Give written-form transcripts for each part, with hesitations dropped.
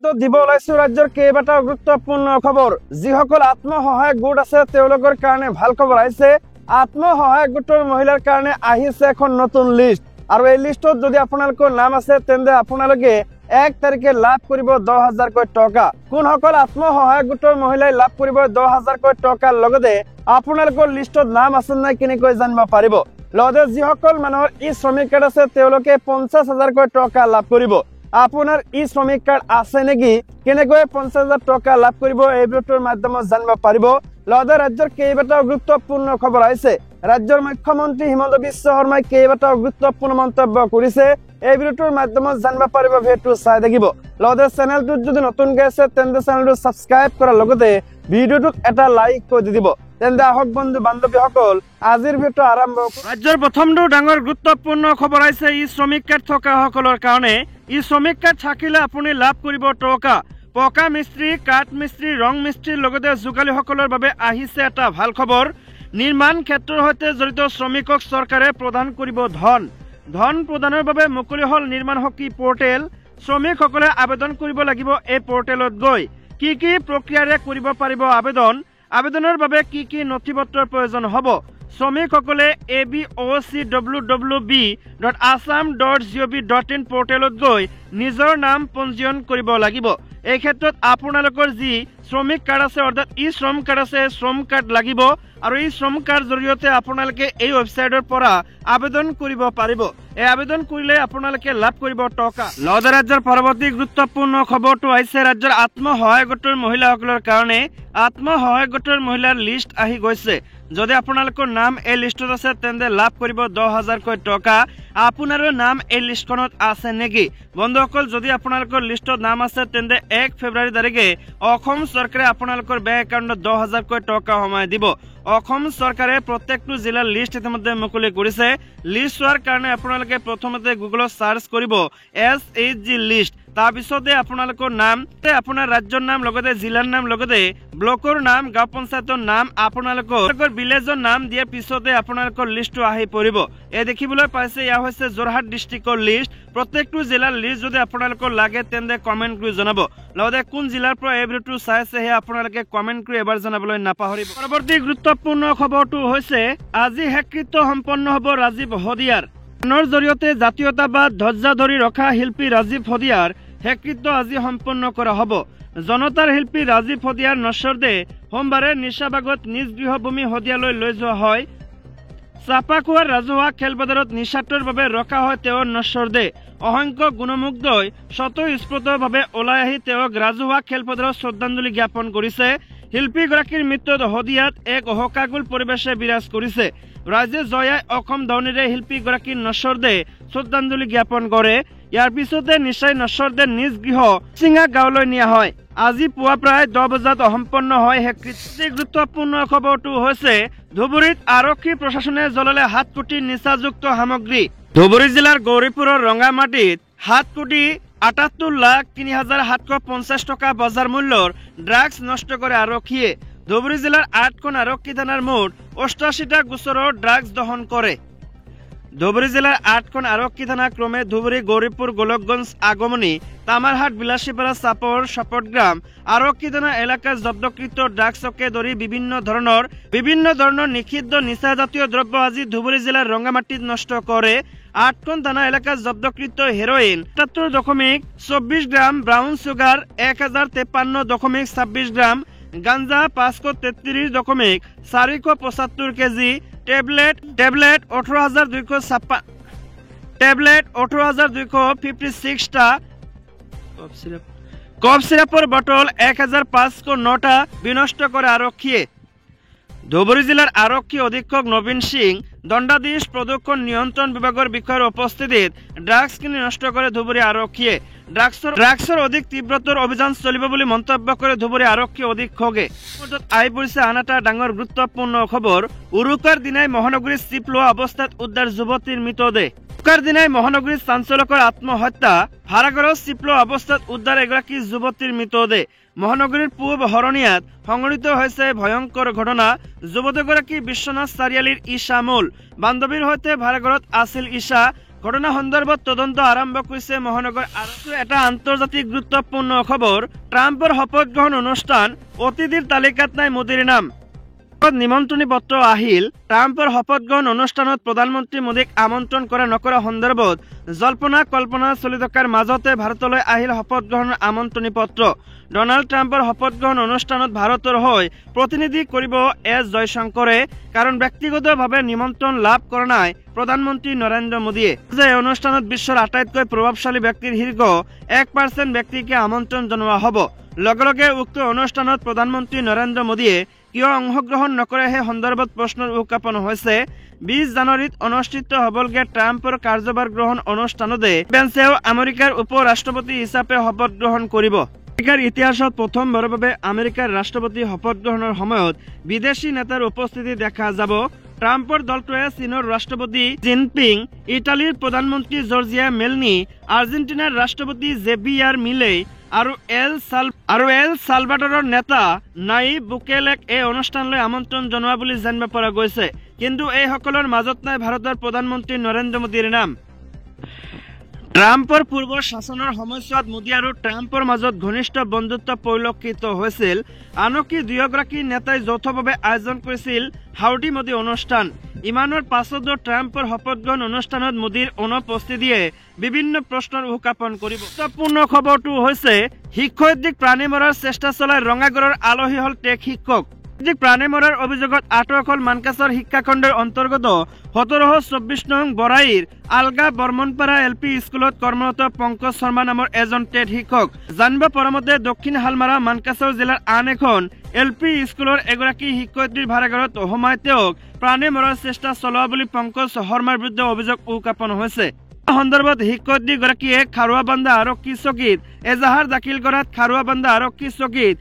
তো দিব ওলাইছো ৰাজ্যৰ কেইবাটাও গুৰুত্বপূৰ্ণ খবৰ। যিসকল আত্মসহায়ক গোট আছে তেওঁলোকৰ কাৰণে ভাল খবৰ আহিছে। আত্মসহায়ক গোটৰ মহিলাৰ কাৰণে আহিছে এখন নতুন লিষ্ট, আৰু এই লিষ্টত যদি আপোনালোকৰ নাম আছে তেন্তে আপোনালোকে 1 তাৰিখে লাভ কৰিব 10,000 কৈ টকা। কোনসকল আত্মসহায়ক গোটৰ মহিলাই লাভ কৰিব 10,000 কৈ টকাৰ লগতে আপোনালোকৰ লিষ্টত নাম আছে নাই কেনেকৈ জানিব পাৰিব। লগতে যিসকল মানুহৰ ই শ্ৰমিক কাৰ্ড আছে তেওঁলোকে 50,000 কৈ টকা লাভ কৰিব। আপোনাৰ ই শ্ৰমিক কাৰ্ড আছে নেকি, কেনেকৈ 50,000 টকা লাভ কৰিব এই ভিডিঅ'টোৰ মাধ্যমত জানিব পাৰিব। লগতে ৰাজ্যৰ কেইবাটাও গুৰুত্বপূৰ্ণ খবৰ আহিছে। ৰাজ্যৰ মুখ্যমন্ত্ৰী হিমন্ত বিশ্ব শৰ্মাই কেইবাটাও গুৰুত্বপূৰ্ণ মন্তব্য কৰিছে। এই ভিডিঅ'টোৰ মাধ্যমত জানিব পাৰিব, ভিডিঅ'টো চাই থাকিব। লগতে চেনেলটোত যদি নতুনকৈ আছে তেন্তে চেনেলটো ছাবস্ক্ৰাইব কৰাৰ লগতে ভিডিঅ'টোত এটা লাইক কৰি দি দিব। তেন্তে আহক বন্ধু বান্ধৱীসকল আজিৰ ভিডিঅ'টো আৰম্ভ কৰোঁ। ৰাজ্যৰ প্ৰথমটো ডাঙৰ গুৰুত্বপূৰ্ণ খবৰ আহিছে ই শ্ৰমিক কাৰ্ড থকাসকলৰ কাৰণে। ই শ্ৰমিক কাৰ্ড থাকিলে আপুনি লাভ কৰিব টকা। পকা মিস্ত্ৰী, কাঠ মিস্ত্ৰী, ৰং মিস্ত্ৰীৰ লগতে যোগালীসকলৰ বাবে আহিছে এটা ভাল খবৰ। নিৰ্মাণ ক্ষেত্ৰৰ সৈতে জড়িত শ্ৰমিকক চৰকাৰে প্ৰদান কৰিব ধন প্ৰদানৰ বাবে মুকলি হল নিৰ্মাণ শক্তি পৰ্টেল। শ্ৰমিকসকলে আবেদন কৰিব লাগিব এই পৰ্টেলত গৈ। কি কি প্ৰক্ৰিয়াৰে কৰিব পাৰিব আবেদনৰ বাবে কি কি নথিপত্ৰৰ প্ৰয়োজন হ'ব। শ্ৰমিকসকলে abocwwb.assam.gov.in পৰ্টেলত গৈ নিজৰ নাম পঞ্জীয়ন কৰিব লাগিব। এই ক্ষেত্ৰত আপোনালোকৰ যি শ্ৰমিক কাৰ্ড আছে অৰ্থাৎ ই শ্ৰম কাৰ্ড আছে, শ্ৰম কাৰ্ড লাগিব, আৰু এই শ্ৰম কাৰ্ড জৰিয়তে আপোনালোকে এই ৱেবছাইটৰ পৰা আবেদন কৰিব পাৰিব। এই আবেদন কৰিলে আপোনালোকে লাভ কৰিব টকা। লগতে ৰাজ্যৰ পৰৱৰ্তী গুৰুত্বপূৰ্ণ খবৰটো আহিছে ৰাজ্যৰ আত্মসহায়ক গোটৰ মহিলাসকলৰ কাৰণে। আত্মসহায়ক গোটৰ মহিলাৰ লিষ্ট আহি গৈছে। যদি আপোনালোকৰ নাম এই লিষ্টত আছে তেন্তে লাভ কৰিব 10,000 কৈ টকা। আপোনাৰো নাম এই লিষ্টখনত আছে নেকি বন্ধুসকল? যদি আপোনালোকৰ লিষ্টত নাম আছে তেন্তে 1 ফেব্ৰুৱাৰী তাৰিখে অসম চৰকাৰে আপোনালোকৰ বেংক একাউণ্টত 10,000 কৈ টকা সোমাই দিব। অসম চৰকাৰে প্ৰত্যেকটো জিলাৰ লিষ্ট ইতিমধ্যে মুকলি কৰিছে। লিষ্ট চোৱাৰ কাৰণে আপোনালোকে প্ৰথমতে গুগলত চাৰ্চ কৰিব SHG লিষ্ট। তাৰপিছতে আপোনালোকৰ নাম, আপোনাৰ ৰাজ্যৰ নাম, লগতে জিলাৰ নাম, লগতে ব্লকৰ নাম, গাঁও পঞ্চায়তৰ নাম, আপোনালোকৰ ভিলেজৰ নাম দিয়াৰ পিছতে আপোনালোকৰ লিষ্টটো আহি পৰিব। এই দেখিবলৈ পাইছে এয়া হৈছে যোৰহাট ডিষ্ট্ৰিক্টৰ লিষ্ট। প্ৰত্যেকটো জিলাৰ লিষ্ট যদি আপোনালোকৰ লাগে তেন্তে কমেণ্ট কৰি জনাব। লগতে কোন জিলাৰ পৰা এই ভিডিঅ'টো চাইছে সেয়া আপোনালোকে কমেণ্ট কৰি এবাৰ জনাবলৈ নাপাহৰিব। পৰৱৰ্তী গুৰুত্বপূৰ্ণ খবৰটো হৈছে আজি শেষকৃত্য সম্পন্ন হ'ব ৰাজীৱ হদিয়াৰ। গানৰ জৰিয়তে জাতীয়তাবাদ ধ্বজা ধৰি ৰখা শিল্পী ৰাজীৱ হদিয়াৰ শেষকৃত্য আজি সম্পন্ন কৰা হ'ব। জনতাৰ শিল্পী ৰাজীৱ হদিয়াৰ নশ্বৰ দেহ সোমবাৰে নিশাবাগত নিজ গৃহভূমি হদিয়ালৈ লৈ যোৱা হয়। চাপাখোৱাৰ ৰাজহুৱা খেলপথাৰত নিশাটোৰ বাবে ৰখা হয় তেওঁৰ নশ্বৰ দেহ। অসংখ্য গুণমুগ্ধই স্বতঃস্ফূৰ্তভাৱে ওলাই আহি তেওঁক ৰাজহুৱা খেলপথাৰত শ্ৰদ্ধাঞ্জলি জ্ঞাপন কৰিছে। শিল্পীগৰাকীৰ মৃত্যুত হদিয়াত এক শোকাকুল পৰিৱেশে বিৰাজ কৰিছে। ৰাইজে জয়াই অসম ধ্বনিৰে শিল্পীগৰাকীৰ নশ্বৰ দেহ শ্ৰদ্ধাঞ্জলি জ্ঞাপন কৰে। ইয়াৰ পিছতে নিশ্চয় নশ্বৰ দেহ নিজ গৃহ চিঙা গাঁৱলৈ নিয়া হয়। আজি পুৱা প্ৰায় 10 বজাত সম্পন্ন হয় শেষকৃত্য। গুৰুত্বপূৰ্ণ খবৰটো হৈছে ধুবুৰীত আৰক্ষী প্ৰশাসনে জ্বলালে 7 কোটি নিচাযুক্ত সামগ্ৰী। ধুবুৰী জিলাৰ গৌৰীপুৰৰ ৰঙামাটিত 7 কোটি 78,03,750 টকা বজাৰ মূল্যৰ ড্ৰাগছ নষ্ট কৰে আৰক্ষীয়ে। ধুবুৰী জিলাৰ 8খন আৰক্ষী থানাৰ মুঠ 88টা গোচৰৰ ড্ৰাগছ দহন কৰে। ধুবুৰী জিলাৰ 8খন আৰক্ষী থানা ক্ৰমে ধুবুৰী, গৌৰীপুৰ, গোলকগঞ্জ, আগমনী, তামাৰহাট, বিলাসীপাৰা, চাপৰ, শপতগ্ৰাম আৰক্ষী থানা এলেকাত জব্দকৃত ড্ৰাগছকে ধৰি বিভিন্ন ধৰণৰ নিষিদ্ধ নিচাজাতীয় দ্ৰব্য আজি ধুবুৰী জিলাৰ ৰঙামাটিত নষ্ট কৰে। 8খন থানা এলেকাত জব্দকৃত হেৰইন 77.24 গ্ৰাম, ব্ৰাউন চুগাৰ 1053.26 গ্ৰাম, গাঞ্জা 533.475 কেজি, টেবলেট 18,256টা, কফ চিৰাপৰ বটল 1,509টা বিনষ্ট কৰে আৰক্ষীয়ে। ধুবুৰী জিলাৰ আৰক্ষী অধীক্ষক নবীন সিং দণ্ডাধীশ প্ৰদূষণ নিয়ন্ত্ৰণ বিভাগৰ বিষয়াৰ উপস্থিতিত ড্ৰাগছখিনি নষ্ট কৰে ধুবুৰী আৰক্ষীয়ে। ড্ৰাগছৰ অধিক তীব্ৰতৰ অভিযান চলিব বুলি মন্তব্য কৰে ধুবুৰী আৰক্ষী অধীক্ষকে। আহি পৰিছে আন এটা ডাঙৰ গুৰুত্বপূৰ্ণ খবৰ। উৰুকাৰ দিনাই মহানগৰীত চিপ লোৱা অৱস্থাত উদ্ধাৰ যুৱতীৰ মৃতদেহ। উৰুকাৰ দিনাই মহানগৰীত চাঞ্চল্যকৰ আত্মহত্যা। ভাড়াঘৰত চিপ লোৱা অৱস্থাত উদ্ধাৰ এগৰাকী যুৱতীৰ মৃতদেহ। মহানগৰীৰ পূব হৰণিয়াত সংঘটিত হৈছে ভয়ংকৰ ঘটনা। যুৱতীগৰাকী বিশ্বনাথ চাৰিআলিৰ ঈশা মূল। বান্ধৱীৰ সৈতে ভাড়াঘৰত আছিল ঈশা। ঘটনা সন্দৰ্ভত তদন্ত আৰম্ভ কৰিছে মহানগৰ আৰক্ষী। এটা আন্তৰ্জাতিক গুৰুত্বপূৰ্ণ খবৰ, ট্ৰাম্পৰ শপত গ্ৰহণ অনুষ্ঠান, অতিথিৰ তালিকাত নাই মোদীৰ নাম। নিমন্ত্ৰণী পত্ৰ আহিল। ট্ৰাম্পৰ শপত গ্ৰহণ অনুষ্ঠানত প্ৰধানমন্ত্ৰী মোদীক আমন্ত্ৰণ কৰা নকৰা সন্দৰ্ভত জল্পনা কল্পনা চলি থকাৰ মাজতে ভাৰতলৈ আহিল শপত গ্ৰহণৰ আমন্ত্ৰণী পত্ৰ। ডনাল্ড ট্ৰাম্পৰ শপত গ্ৰহণ অনুষ্ঠানত ভাৰতৰ হৈ প্ৰতিনিধি কৰিব এছ জয়শংকৰে, কাৰণ ব্যক্তিগতভাৱে নিমন্ত্ৰণ লাভ কৰা নাই প্ৰধানমন্ত্ৰী নৰেন্দ্ৰ মোদীয়ে। যে অনুষ্ঠানত বিশ্বৰ আটাইতকৈ প্ৰভাৱশালী ব্যক্তিৰ শীৰ্ষ 1% ব্যক্তিকে আমন্ত্ৰণ জনোৱা হ'ব। লগে লগে উক্ত অনুষ্ঠানত প্ৰধানমন্ত্ৰী নৰেন্দ্ৰ মোদীয়ে কিয় অংশগ্ৰহণ নকৰে সেই সন্দৰ্ভত প্ৰশ্নৰ উত্থাপন হৈছে। 20 জানুৱাৰীত অনুষ্ঠিত হ'বলগীয়া ট্ৰাম্পৰ কাৰ্যভাৰ গ্ৰহণ অনুষ্ঠানতে পেন্সেও আমেৰিকাৰ উপ ৰাষ্ট্ৰপতি হিচাপে শপত গ্ৰহণ কৰিব। আমেৰিকাৰ ইতিহাসত প্ৰথমবাৰৰ বাবে আমেৰিকাৰ ৰাষ্ট্ৰপতি শপত গ্ৰহণৰ সময়ত বিদেশী নেতাৰ উপস্থিতি দেখা যাব। ট্ৰাম্পৰ দলটোৱে চীনৰ ৰাষ্ট্ৰপতি জিনপিং, ইটালীৰ প্ৰধানমন্ত্ৰী জৰ্জিয়া মেলনি, আৰ্জেণ্টিনাৰ ৰাষ্ট্ৰপতি জেভিয়াৰ মিলেই আৰু এল সালভাডৰৰ নেতা নাইব বুকেলেক এই অনুষ্ঠানলৈ আমন্ত্ৰণ জনোৱা বুলি জানিব পৰা গৈছে। কিন্তু এইসকলৰ মাজত নাই ভাৰতৰ প্ৰধানমন্ত্ৰী নৰেন্দ্ৰ মোদীৰ নাম। ট্ৰাম্পৰ পূৰ্বৰ শাসনৰ সময়ছোৱাত মোদী আৰু ট্ৰাম্পৰ মাজত ঘনিষ্ঠ বন্ধুত্ব পৰিলক্ষিত হৈছিল। আনকি দুয়োগৰাকী নেতাই যৌথভাৱে আয়োজন কৰিছিল হাউডি মোদী অনুষ্ঠান। ইমানৰ পাছতো ট্ৰাম্পৰ শপত গ্ৰহণ অনুষ্ঠানত মোদীৰ অনুপস্থিতিয়ে বিভিন্ন প্ৰশ্নৰ উত্থাপন কৰিব। গুৰুত্বপূৰ্ণ খবৰটো হৈছে, শিক্ষয়িত্ৰীক প্ৰাণী মৰাৰ চেষ্টা চলাই ৰঙাগড়ৰ আলহী হল টেক শিক্ষক। প্ৰাণী মৰাৰ অভিযোগত আটক হল মানকাছৰ শিক্ষাখণ্ডৰ অন্তৰ্গত 1724 নং বৰাইৰ আলগা বৰ্মনপাৰা LP স্কুলত কৰ্মৰত পংকজ শৰ্মা নামৰ এজন টেট শিক্ষক। জানিব পৰা মতে দক্ষিণ হালমাৰা মানকাছৰ জিলাৰ আন এখন LP স্কুলৰ এগৰাকী শিক্ষয়িত্ৰীৰ ভাড়াঘৰত সোমাই তেওঁক প্ৰাণী মৰাৰ চেষ্টা চলোৱা বুলি পংকজ শৰ্মাৰ বিৰুদ্ধে অভিযোগ উত্থাপন হৈছে। সন্দৰ্ভত শিক্ষয়িত্ৰীগৰাকীয়ে খাৰুৱাবান্ধা আৰক্ষী চকীত এজাহাৰ দাখিল কৰাত খাৰুৱাবান্ধা আৰক্ষী চকীত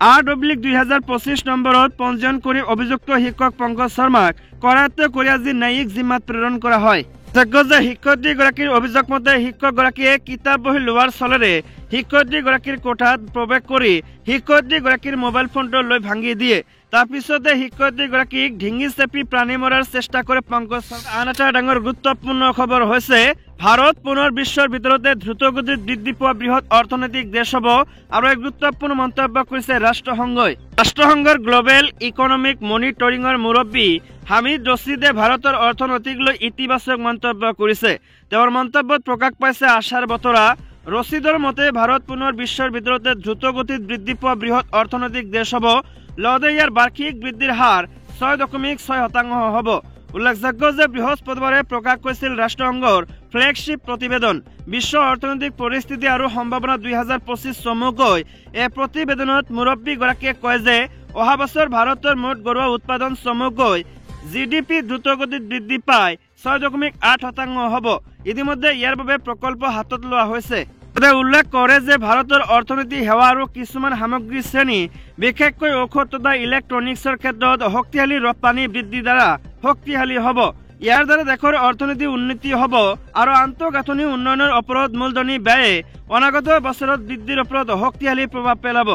R/2025 নম্বৰত পঞ্জীয়ন কৰি অভিযুক্ত শিক্ষক পংকজ শৰ্মাক কৰায়ত্ব কৰি আজি ন্যায়িক জিম্মাত প্ৰেৰণ কৰা হয়। যে শিক্ষয়িত্ৰীগৰাকীৰ অভিযোগ মতে শিক্ষকগৰাকীয়ে কিতাপ বহি লোৱাৰ চলেৰে শিক্ষয়িত্ৰীগৰাকীৰ কোঠাত প্ৰৱেশ কৰি শিক্ষয়িত্ৰীগৰাকীৰ মোবাইল ফোনটো লৈ ভাঙি দিয়ে। তাৰ পিছতে শিক্ষয়িত্ৰীগৰাকীক ডিঙি চেপি প্ৰাণী মৰাৰ চেষ্টা কৰে পংকজ শৰ্মা। আন এটা ডাঙৰ গুৰুত্বপূৰ্ণ খবৰ হৈছে, ভাৰত পুনৰ বিশ্বৰ ভিতৰতে দ্ৰুতগতিত বৃদ্ধি পোৱা বৃহৎ অৰ্থনৈতিক দেশ হ'ব আৰু এক গুৰুত্বপূৰ্ণ মন্তব্য কৰিছে ৰাষ্ট্ৰসংঘই। ৰাষ্ট্ৰসংঘৰ গ্ল'বেল ইকনমিক মনিটৰিঙৰ মুৰব্বী হামিদ ৰছিদে ভাৰতৰ অৰ্থনৈতিক লৈ ইতিবাচক মন্তব্য কৰিছে। তেওঁৰ মন্তব্যত প্ৰকাশ পাইছে আশাৰ বতৰা। ৰছিদৰ মতে ভাৰত পুনৰ বিশ্বৰ ভিতৰতে দ্ৰুতগতিত বৃদ্ধি পোৱা বৃহৎ অৰ্থনৈতিক দেশ হ'ব। লগতে ইয়াৰ বাৰ্ষিক বৃদ্ধিৰ হাৰ 6.6% হ'ব। উল্লেখযোগ্য যে বৃহস্পতিবাৰে প্ৰকাশ কৰিছিল ৰাষ্ট্ৰসংঘৰ ফ্লেগশ্বিপ প্ৰতিবেদন বিশ্ব অৰ্থনৈতিক পৰিস্থিতি আৰু সম্ভাৱনা 2025 চমুকৈ। এই প্ৰতিবেদনত মুৰব্বীগৰাকীয়ে কয় যে অহা বছৰ ভাৰতৰ মুঠ ঘৰুৱা উৎপাদন চমুকৈ GDP দ্ৰুতগতিত বৃদ্ধি পাই 6.8% হ'ব। ইতিমধ্যে ইয়াৰ বাবে প্ৰকল্প হাতত লোৱা হৈছে। উল্লেখ কৰে যে ভাৰতৰ অৰ্থনীতি সেৱা আৰু কিছুমান সামগ্ৰী শ্ৰেণী বিশেষকৈ ঔষধ তথা ইলেক্ট্ৰনিক্সৰ ক্ষেত্ৰত শক্তিশালী ৰপ্তানি বৃদ্ধিৰ দ্বাৰা শক্তিশালী হ'ব। ইয়াৰ দ্বাৰা দেশৰ অৰ্থনীতি উন্নতি হ'ব আৰু আন্তঃগাঁথনি উন্নয়নৰ ওপৰত মূলধনী ব্যয়ে অনাগত বছৰত বৃদ্ধিৰ ওপৰত শক্তিশালী প্ৰভাৱ পেলাব।